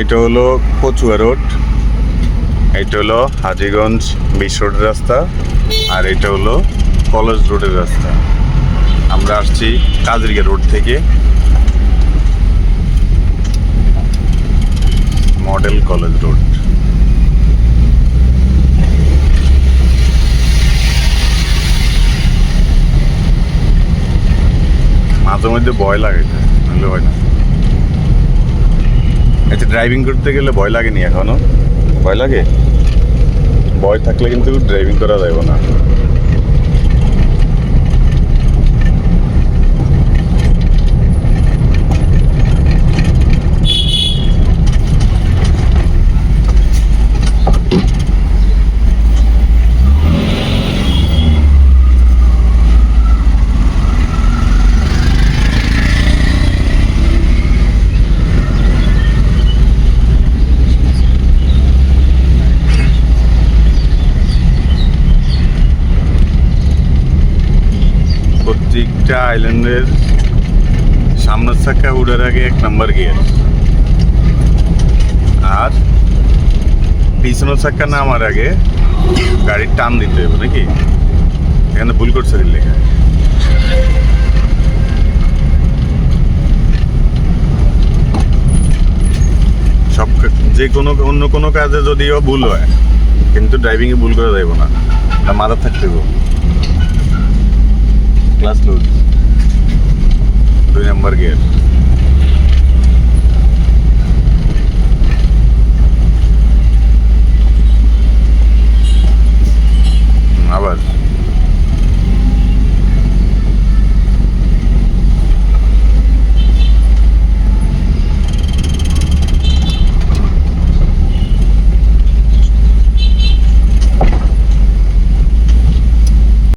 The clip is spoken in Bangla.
এটা হলো কচুয়া রোড, এটা হলো হাজীগঞ্জ বিশ রোডের রাস্তা, আর এটা হলো কলেজ রোডের রাস্তা। আমরা আসছি কাজরিয়া রোড থেকে, মডেল কলেজ রোড। মাঝে মধ্যে ভয় লাগে, নাহলে হয় না। আচ্ছা, ড্রাইভিং করতে গেলে ভয় লাগেনি এখনো? ভয় লাগে? ভয় থাকলে কিন্তু ড্রাইভিং করা যাবে না। প্রত্যেকটা আইল্যান্ডের সামনের চাকা উড়ার আগে 1 নাম্বার গিয়ার, আর পিছনের চাকা নামার আগে গাড়ির টান দিতে হবে নাকি? এখানে ভুল করছে দিল লেখা। সব যে কোনো অন্য কোনো কাজে যদিও ভুল হয়, কিন্তু ড্রাইভিংয়ে ভুল করা যাবে না, মাথা থাকতে হবে। Clutch loose 2 number gear.